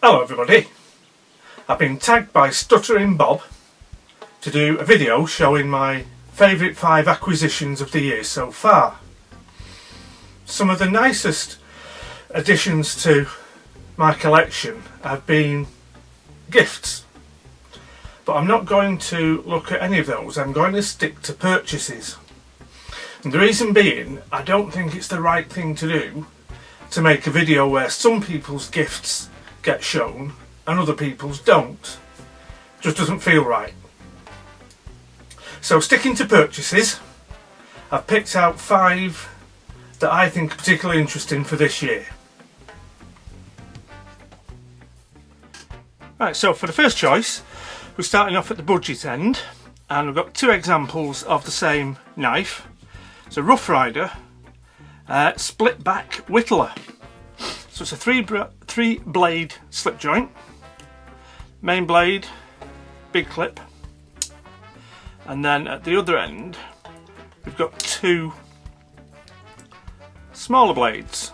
Hello everybody, I've been tagged by Stuttering Bob to do a video showing my favourite 5 acquisitions of the year so far. Some of the nicest additions to my collection have been gifts, but I'm not going to look at any of those. I'm going to stick to purchases, and the reason being, I don't think it's the right thing to do to make a video where some people's gifts get shown and other people's don't. Just doesn't feel right. So sticking to purchases, I've picked out 5 that I think are particularly interesting for this year. Right, so for the first choice, we're starting off at the budget end, and we've got 2 examples of the same knife. It's a Rough Rider split back whittler. So it's a 3 blade slip joint, main blade, big clip, and then at the other end we've got 2 smaller blades.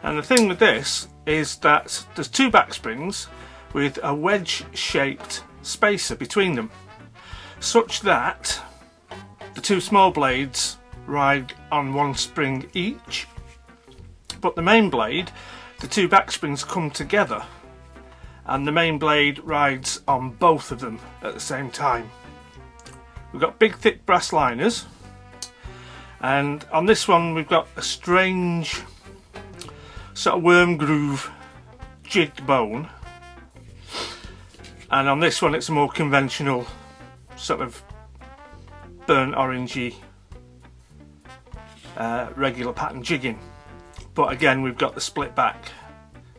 And the thing with this is that there's 2 back springs with a wedge shaped spacer between them, such that the 2 small blades ride on 1 spring each, but the main blade, the 2 back springs come together and the main blade rides on both of them at the same time. We've got big thick brass liners, and on this one we've got a strange sort of worm groove jigged bone, and on this one it's a more conventional sort of burnt orangey regular pattern jigging. But again, we've got the split back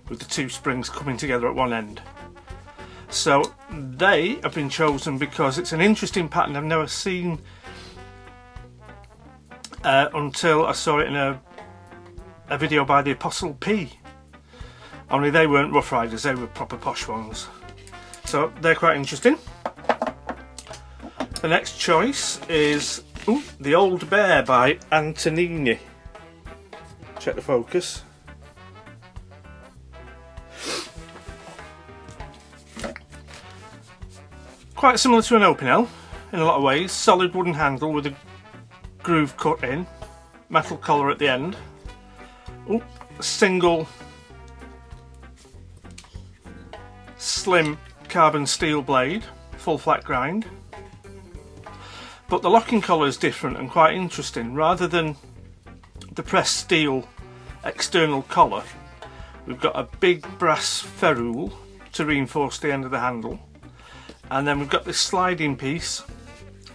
with the 2 springs coming together at one end. So they have been chosen because it's an interesting pattern I've never seen until I saw it in a video by the Apostle P. Only they weren't Rough Riders, they were proper posh ones. So they're quite interesting. The next choice is the Old Bear by Antonini. Check the focus. Quite similar to an Open L in a lot of ways. Solid wooden handle with a groove cut in, metal collar at the end. A single slim carbon steel blade, full flat grind. But the locking collar is different and quite interesting. Rather than the pressed steel external collar, we've got a big brass ferrule to reinforce the end of the handle, and then we've got this sliding piece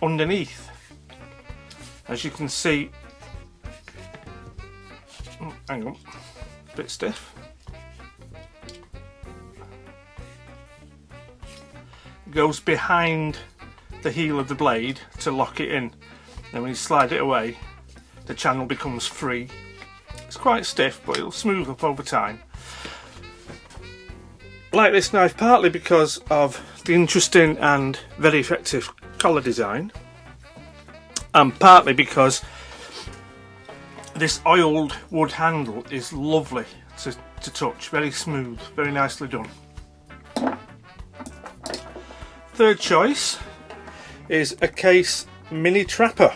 underneath. As you can see, hang on, a bit stiff. It goes behind the heel of the blade to lock it in. Then when you slide it away, the channel becomes free. It's quite stiff, but it'll smooth up over time. I like this knife partly because of the interesting and very effective collar design, and partly because this oiled wood handle is lovely to touch, very smooth, very nicely done. Third choice is a Case Mini Trapper.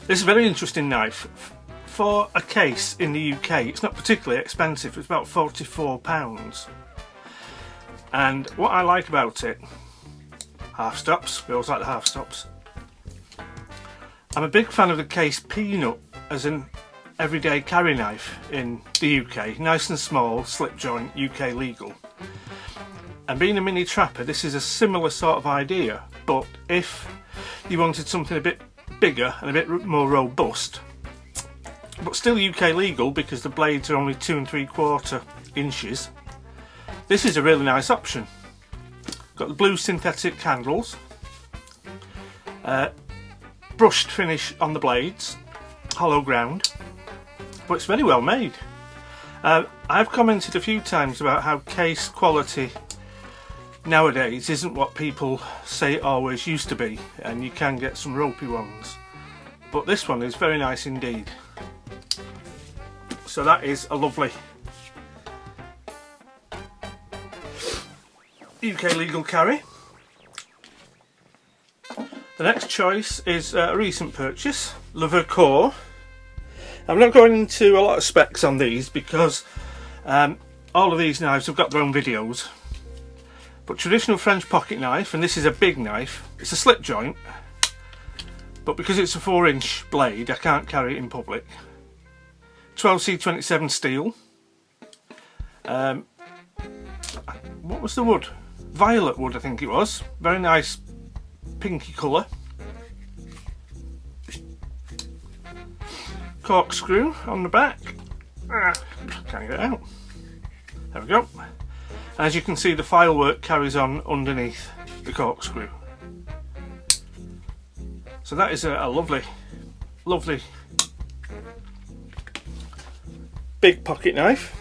This is a very interesting knife. For a case in the UK, it's not particularly expensive, it's about £44. And what I like about it, half stops, we always like the half stops. I'm a big fan of the Case Peanut as an everyday carry knife in the UK. Nice and small, slip joint, UK legal. And being a mini trapper, this is a similar sort of idea, but if you wanted something a bit bigger and a bit more robust, but still UK legal because the blades are only 2 3/4 inches, this is a really nice option. Got the blue synthetic handles, brushed finish on the blades, hollow ground, but it's very well made. I've commented a few times about how case quality nowadays isn't what people say it always used to be, and you can get some ropey ones, but this one is very nice indeed. So that is a lovely UK legal carry. The next choice is a recent purchase, Lever Core. I'm not going into a lot of specs on these because all of these knives have got their own videos. But traditional French pocket knife, and this is a big knife, it's a slip joint, but because it's a 4-inch blade I can't carry it in public. 12C27 steel. What was the wood? Violet wood, I think it was. Very nice pinky colour. Corkscrew on the back. Can't get it out. There we go. As you can see, the file work carries on underneath the corkscrew. So that is a lovely, lovely big pocket knife.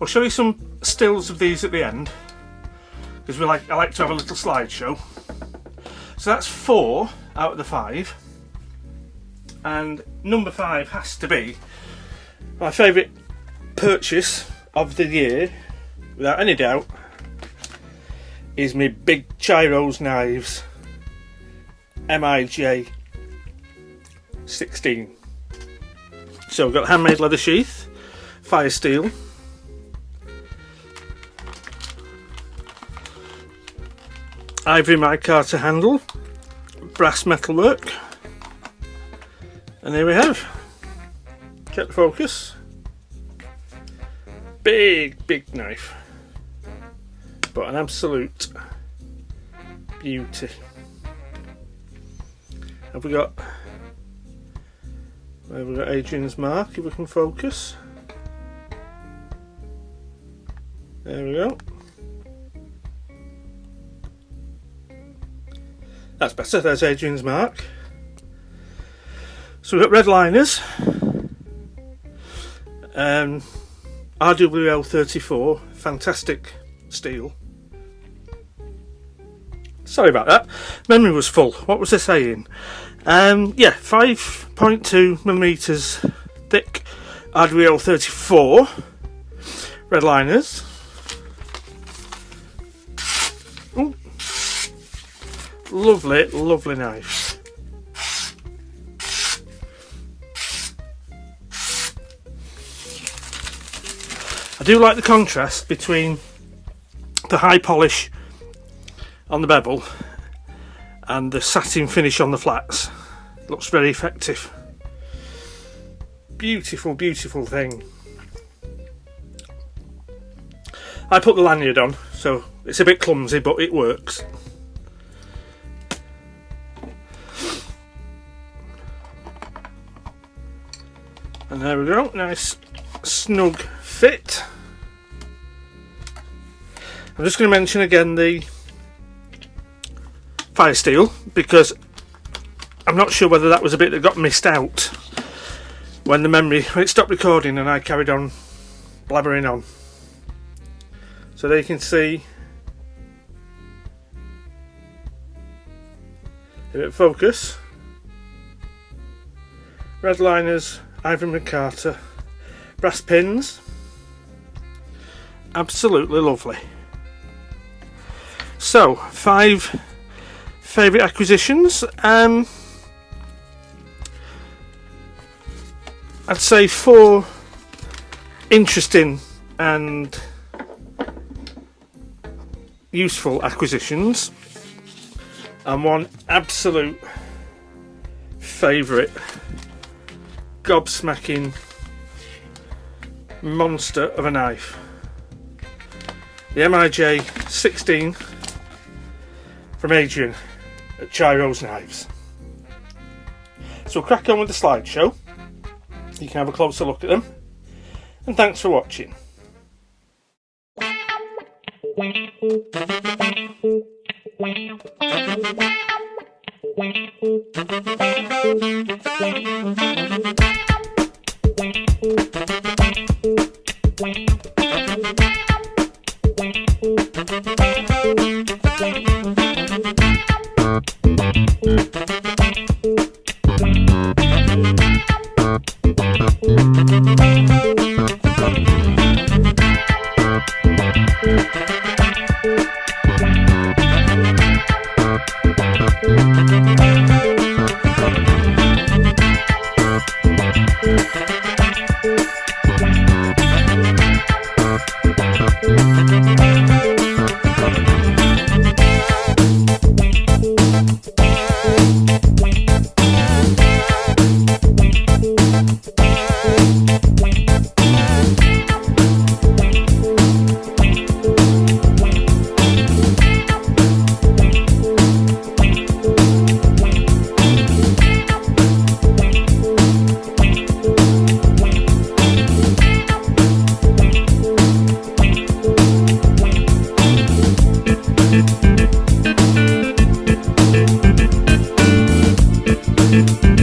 I'll show you some stills of these at the end because I like to have a little slideshow. So that's 4 out of the 5, and number 5 has to be my favourite purchase of the year, without any doubt, is my big Chyros knives MIJ 16. So we've got handmade leather sheath, fire steel, ivory micarta handle, brass metalwork, and here we have, check the focus, big knife, but an absolute beauty. Have we got, where have we got Adrian's mark, if we can focus, there we go. That's better, there's Adrian's mark. So we've got red liners, RWL 34, fantastic steel. Sorry about that, memory was full. What was I saying? Yeah, 5.2mm thick RWL 34 red liners. Ooh. Lovely, lovely knife. I do like the contrast between the high polish on the bevel and the satin finish on the flats. It looks very effective. Beautiful, beautiful thing. I put the lanyard on, so it's a bit clumsy, but it works. And there we go, nice snug fit. I'm just going to mention again the fire steel because I'm not sure whether that was a bit that got missed out when it stopped recording and I carried on blabbering on. So there you can see, a bit of focus, red liners, ivory micarta, brass pins, absolutely lovely. So 5 favourite acquisitions. I'd say 4 interesting and useful acquisitions, and 1 absolute favourite gobsmacking monster of a knife. The MIJ 16 from Adrian at Chyros Knives. So we'll crack on with the slideshow. You can have a closer look at them, and thanks for watching. Bye.